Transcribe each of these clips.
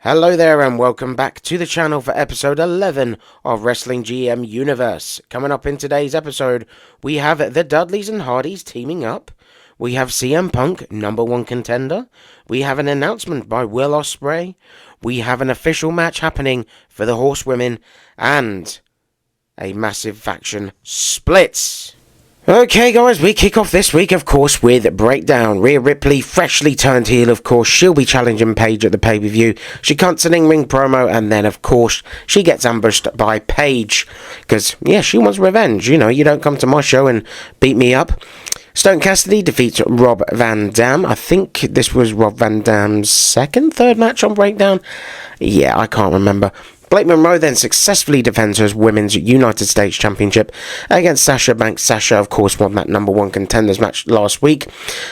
Hello there and welcome back to the channel for episode 11 of WrestlingGM Universe. Coming up in today's episode, we have the Dudleys and Hardys teaming up. We have CM Punk, #1 contender. We have an announcement by Will Ospreay. We have an official match happening for the Horsewomen and a massive faction splits. Okay guys, we kick off this week of course with Breakdown. Rhea Ripley freshly turned heel, of course. She'll be challenging Paige at the pay-per-view. She cuts an in-ring promo and then of course she gets ambushed by Paige. Because yeah, she wants revenge. You know, you don't come to my show and beat me up. Stone Cassidy defeats Rob Van Dam. I think this was Rob Van Dam's third match on Breakdown. Yeah, I can't remember. Blake Monroe then successfully defends her Women's United States Championship against Sasha Banks. Sasha, of course, won that #1 contenders match last week.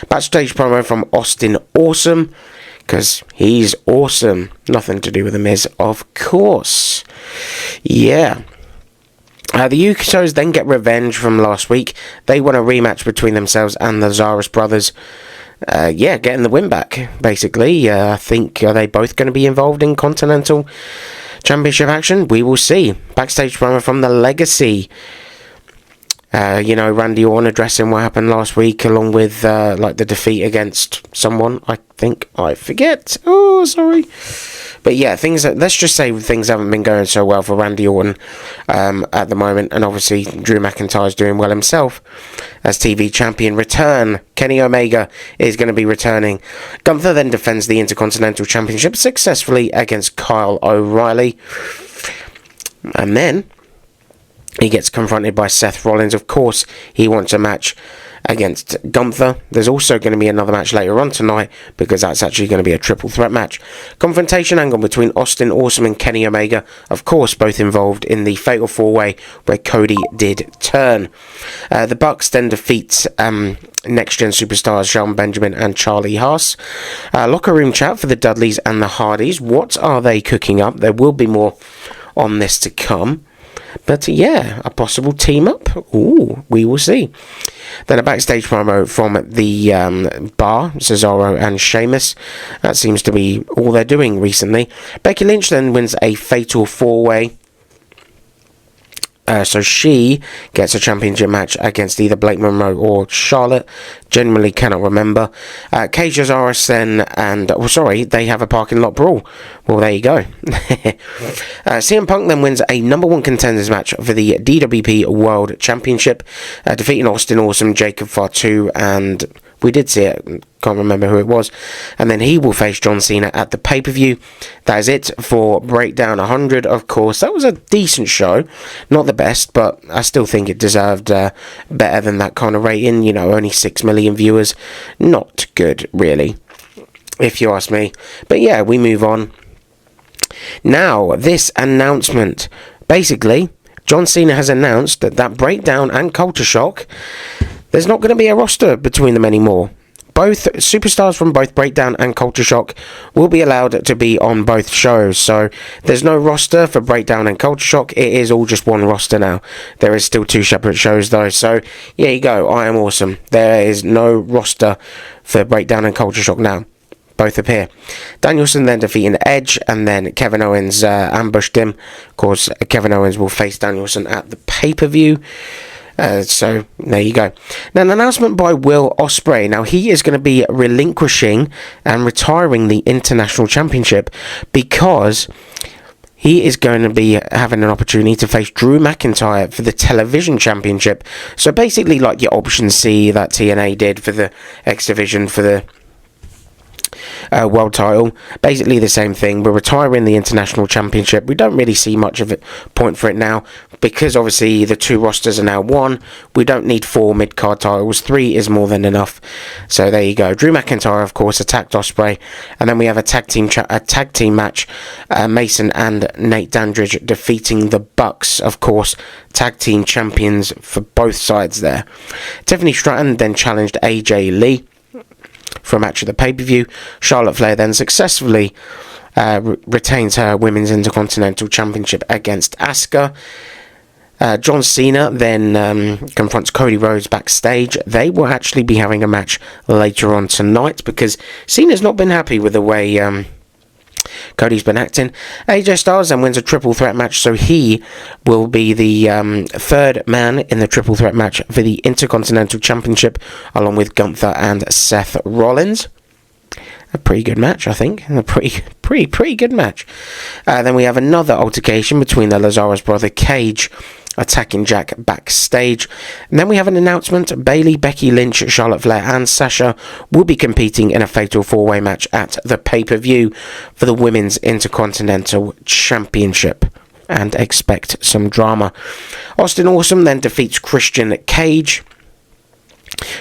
Backstage promo from Austin Awesome, because he's awesome. Nothing to do with The Miz, of course. Yeah. The Usos then get revenge from last week. They won a rematch between themselves and the Zaris brothers. Getting the win back, basically. I think, are they both going to be involved in Continental Championship action? We will see. Backstage promo from the Legacy. Randy Orton addressing what happened last week, along with the defeat against someone. I think I forget. Oh, sorry. But yeah, let's just say things haven't been going so well for Randy Orton at the moment, and obviously Drew McIntyre's doing well himself as TV champion. Kenny Omega is going to be returning. Gunther then defends the Intercontinental Championship successfully against Kyle O'Reilly, and then he gets confronted by Seth Rollins. Of course, he wants a match against Gunther. There's also going to be another match later on tonight, because that's actually going to be a triple threat match. Confrontation angle between Austin Awesome and Kenny Omega. Of course, both involved in the Fatal 4-Way where Cody did turn. The Bucks then defeat Next Gen superstars Shelton Benjamin and Charlie Haas. Locker room chat for the Dudleys and the Hardys. What are they cooking up? There will be more on this to come. But yeah, a possible team up. Ooh, we will see. Then a backstage promo from the Bar, Cesaro and Sheamus. That seems to be all they're doing recently. Becky Lynch then wins a Fatal 4-Way. So she gets a championship match against either Blake Monroe or Charlotte. Generally cannot remember. Cage Osiris then, they have a parking lot brawl. Well, there you go. CM Punk then wins a #1 contenders match for the DWP World Championship, defeating Austin Awesome, Jacob Fatu, and we did see it, can't remember who it was. And then he will face John Cena at the pay-per-view. That is it for Breakdown 100, of course. That was a decent show. Not the best, but I still think it deserved better than that kind of rating. You know, only 6 million viewers. Not good, really, if you ask me. But yeah, we move on. Now, this announcement. Basically, John Cena has announced that Breakdown and Culture Shock, there's not going to be a roster between them anymore. Both superstars from both Breakdown and Culture Shock will be allowed to be on both shows. So there's no roster for Breakdown and Culture Shock. It is all just one roster now. There is still 2 separate shows though. So yeah, you go. I am awesome. There is no roster for Breakdown and Culture Shock now. Both appear. Danielson then defeating Edge, and then Kevin Owens ambushed him. Of course, Kevin Owens will face Danielson at the pay-per-view. So there you go. Now, an announcement by Will Ospreay. Now, he is going to be relinquishing and retiring the International Championship because he is going to be having an opportunity to face Drew McIntyre for the Television Championship. So basically like your Option C that TNA did for the X Division for the world title. Basically the same thing. We're retiring the International Championship. We don't really see much of a point for it now, because obviously the 2 rosters are now 1. We don't need 4 mid-card titles. 3 is more than enough. So there you go. Drew McIntyre, of course, attacked Ospreay, and then we have a tag team match. Mason and Nate Dandridge defeating the Bucks, of course, tag team champions for both sides there. Tiffany Stratton then challenged AJ Lee for a match at the pay-per-view. Charlotte Flair then successfully retains her Women's Intercontinental Championship against Asuka. John Cena then confronts Cody Rhodes backstage. They will actually be having a match later on tonight because Cena's not been happy with the way Cody's been acting. AJ Styles then wins a triple threat match, so he will be the third man in the triple threat match for the Intercontinental Championship, along with Gunther and Seth Rollins. A pretty good match, I think. A pretty good match. Then we have another altercation between the Lazarus brother Cage attacking Jack backstage. And then we have an announcement. Bayley, Becky Lynch, Charlotte Flair and Sasha will be competing in a fatal 4-way match at the pay-per-view for the Women's Intercontinental Championship. And expect some drama. Austin Awesome then defeats Christian Cage.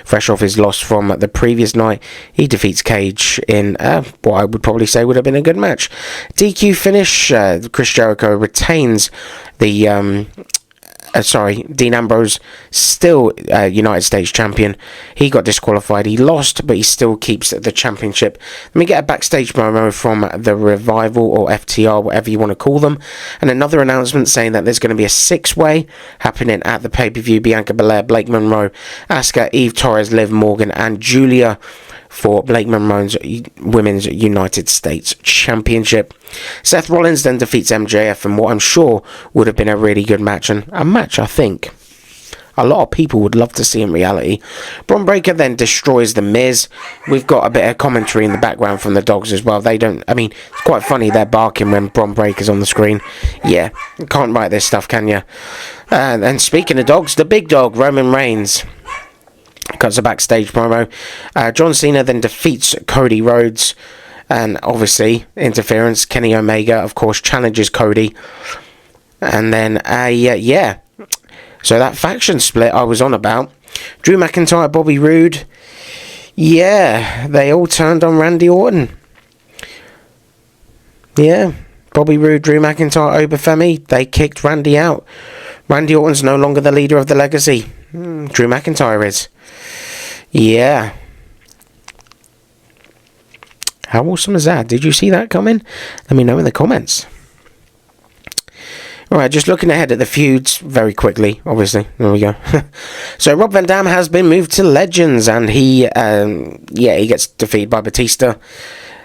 Fresh off his loss from the previous night, he defeats Cage in what I would probably say would have been a good match. DQ finish. Chris Jericho retains the Dean Ambrose, still United States champion. He got disqualified. He lost, but he still keeps the championship. Let me get a backstage promo from the Revival, or FTR, whatever you want to call them. And another announcement saying that there's going to be a 6-way happening at the pay-per-view. Bianca Belair, Blake Monroe, Asuka, Eve Torres, Liv Morgan, and Julia for Blake Monroe's Women's United States Championship. Seth Rollins then defeats MJF in what I'm sure would have been a really good match, and a match I think a lot of people would love to see in reality. Bron Breakker then destroys The Miz. We've got a bit of commentary in the background from the dogs as well. It's quite funny, they're barking when Bron Breakker's on the screen. Yeah, can't write this stuff, can you? And speaking of dogs, the big dog, Roman Reigns, cuts a backstage promo. John Cena then defeats Cody Rhodes, and obviously interference. Kenny Omega, of course, challenges Cody, and then so that faction split I was on about. Drew McIntyre, Bobby Roode, they all turned on Randy Orton. Bobby Roode, Drew McIntyre, Oba Femi, they kicked Randy out. Randy Orton's no longer the leader of the Legacy. Drew McIntyre is. Yeah. How awesome is that? Did you see that coming? Let me know in the comments. Alright, just looking ahead at the feuds very quickly, obviously. There we go. So Rob Van Dam has been moved to Legends, and he gets defeated by Batista.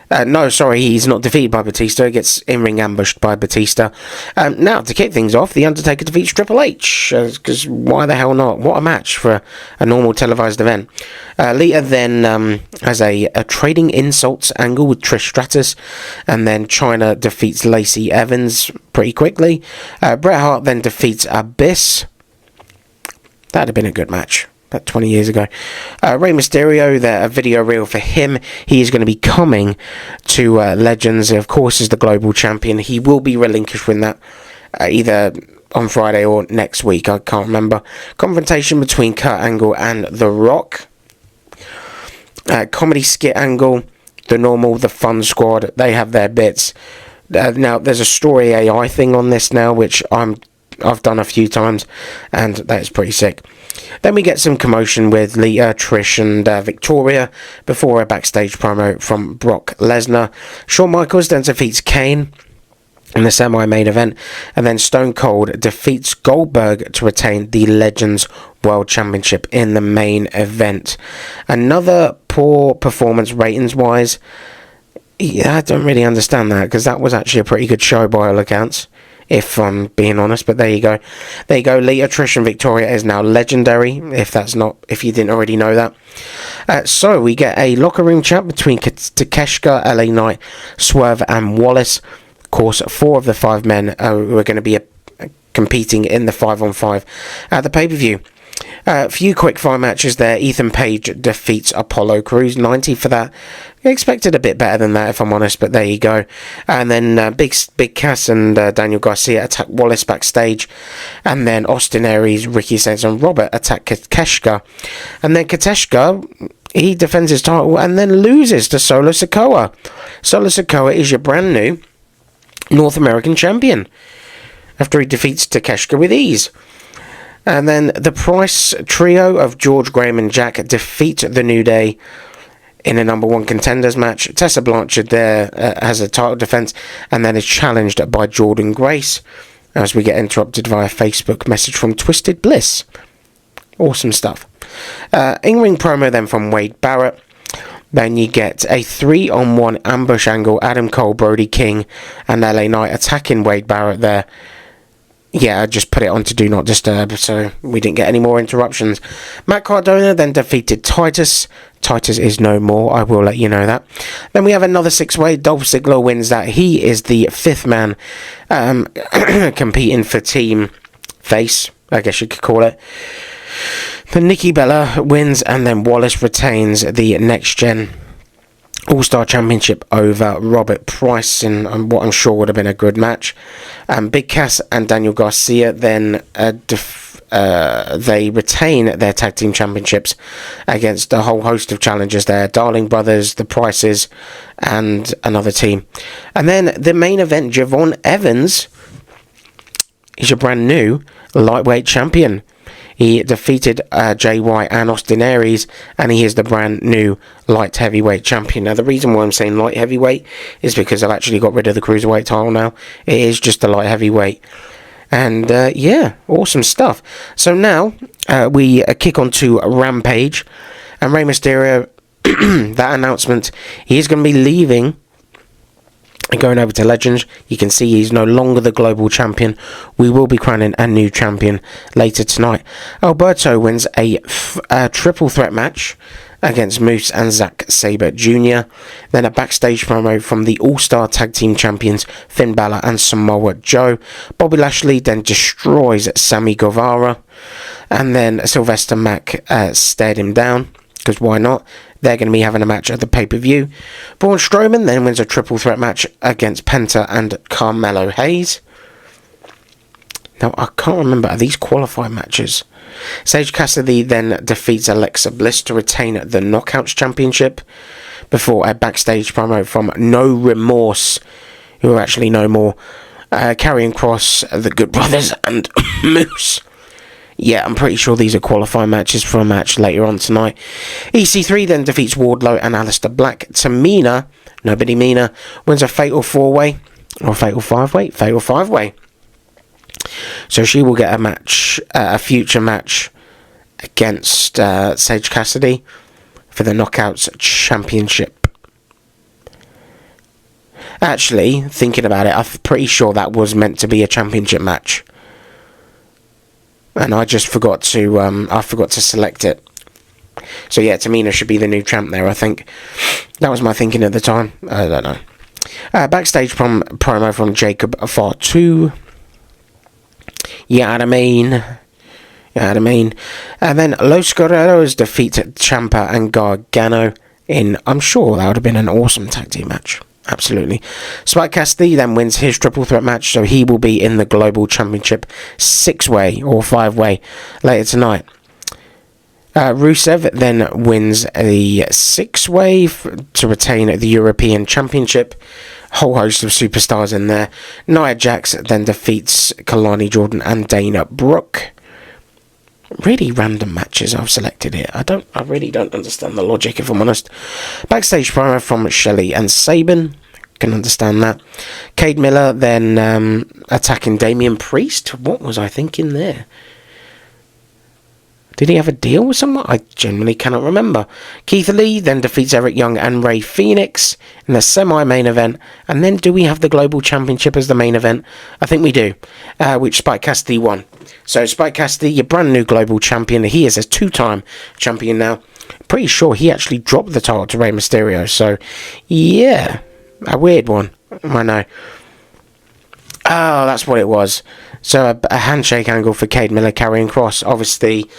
He's not defeated by Batista. He gets in-ring ambushed by Batista. Now, to kick things off, The Undertaker defeats Triple H. Because why the hell not? What a match for a normal televised event. Lita then has a trading insults angle with Trish Stratus. And then Chyna defeats Lacey Evans pretty quickly. Bret Hart then defeats Abyss. That'd have been a good match. About 20 years ago. Rey Mysterio, a video reel for him. He is going to be coming to Legends, of course, as the global champion. He will be relinquishing that either on Friday or next week. I can't remember. Confrontation between Kurt Angle and The Rock. Comedy skit angle. The Normal, the Fun Squad. They have their bits. Now, there's a story AI thing on this now, which I've done a few times, and that is pretty sick. Then we get some commotion with Lita, Trish, and Victoria before a backstage promo from Brock Lesnar. Shawn Michaels then defeats Kane in the semi-main event, and then Stone Cold defeats Goldberg to retain the Legends World Championship in the main event. Another poor performance ratings-wise. Yeah, I don't really understand that, because that was actually a pretty good show by all accounts, if I'm being honest. But there you go. Lita, Trish, and Victoria is now legendary, if you didn't already know that. So we get a locker room chat between Takeshita, LA Knight, Swerve, and Wallace. Of course, 4 of the 5 men who are going to be competing in the 5-on-5 at the pay-per-view. A few quick fire matches there. Ethan Page defeats Apollo Crews, 90 for that. I expected a bit better than that, if I'm honest, but there you go. And then Big Cass and Daniel Garcia attack Wallace backstage. And then Austin Aries, Ricky Sainz, and Robert attack Kateshka. And then Kateshka, he defends his title and then loses to Solo Sikoa. Solo Sikoa is your brand new North American champion after he defeats Takeshka with ease. And then the Price trio of George, Graham, and Jack defeat the New Day in a number 1 contenders match. Tessa Blanchard there has a title defense and then is challenged by Jordan Grace as we get interrupted via Facebook message from Twisted Bliss. Awesome stuff. In-ring promo then from Wade Barrett. Then you get a 3-on-1 ambush angle. Adam Cole, Brody King, and LA Knight attacking Wade Barrett there. Yeah, I just put it on to Do Not Disturb, so we didn't get any more interruptions. Matt Cardona then defeated Titus. Titus is no more, I will let you know that. Then we have another 6-way. Dolph Ziggler wins that. He is the 5th man competing for Team Face, I guess you could call it. Then Nikki Bella wins, and then Wallace retains the Next Gen All-Star Championship over Robert Price in what I'm sure would have been a good match. Big Cass and Daniel Garcia then they retain their tag team championships against a whole host of challengers there. Darling Brothers, the Prices, and another team. And then the main event, Javon Evans is your brand new lightweight champion. He defeated Jay White and Austin Aries, and he is the brand new light heavyweight champion. Now, the reason why I'm saying light heavyweight is because I've actually got rid of the cruiserweight title now. It is just a light heavyweight. And, yeah, awesome stuff. So now, we kick on to Rampage, and Rey Mysterio, that announcement, he is going to be leaving and going over to Legends. You can see he's no longer the global champion. We will be crowning a new champion later tonight. Alberto wins a triple threat match against Moose and Zack Sabre Jr. Then a backstage promo from the All-Star Tag Team Champions Finn Balor and Samoa Joe. Bobby Lashley then destroys Sammy Guevara, and then Sylvester Mack stared him down, because why not? They're going to be having a match at the pay-per-view. Braun Strowman then wins a triple threat match against Penta and Carmelo Hayes. Now, I can't remember, are these qualifying matches? Sage Cassidy then defeats Alexa Bliss to retain the Knockouts Championship before a backstage promo from No Remorse, who are actually no more, Karrion Kross, the Good Brothers, and Moose. Yeah, I'm pretty sure these are qualifying matches for a match later on tonight. EC3 then defeats Wardlow and Aleister Black. Tamina, nobody Mina, wins a Fatal 4-way, or Fatal 5-way? Fatal 5-way. So she will get a match, a future match against Sage Cassidy for the Knockouts Championship. Actually, thinking about it, I'm pretty sure that was meant to be a championship match. And I just forgot to select it. So yeah, Tamina should be the new champ there, I think. That was my thinking at the time. I don't know. Backstage promo from Jacob Fatu. Yeah, what I mean. And then Los Guerreros defeat Ciampa and Gargano in, I'm sure that would have been an awesome tag team match. Absolutely. Spike Cassidy then wins his triple threat match, so he will be in the Global Championship 6-way or 5-way later tonight. Rusev then wins a 6-way to retain the European Championship. Whole host of superstars in there. Nia Jax then defeats Kalani Jordan and Dana Brooke. Really random matches I've selected here. I really don't understand the logic, if I'm honest. Backstage promo from Shelley and Sabin. Can understand that. Cade Miller then attacking Damian Priest. What was I thinking there? Did he have a deal with someone? I genuinely cannot remember. Keith Lee then defeats Eric Young and Rey Fenix in the semi-main event. And then do we have the Global Championship as the main event? I think we do. Which Spike Cassidy won. So Spike Cassidy, your brand new Global Champion. He is a 2-time champion now. Pretty sure he actually dropped the title to Rey Mysterio. So, yeah. A weird one. I know. Oh, that's what it was. So a handshake angle for Cade Miller, Karrion Kross. Obviously,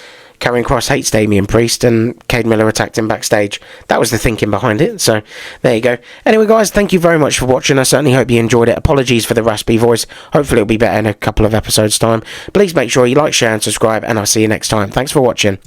Karrion Kross hates Damian Priest, and Cade Miller attacked him backstage. That was the thinking behind it, so there you go. Anyway, guys, thank you very much for watching. I certainly hope you enjoyed it. Apologies for the raspy voice. Hopefully it'll be better in a couple of episodes' time. Please make sure you like, share, and subscribe, and I'll see you next time. Thanks for watching.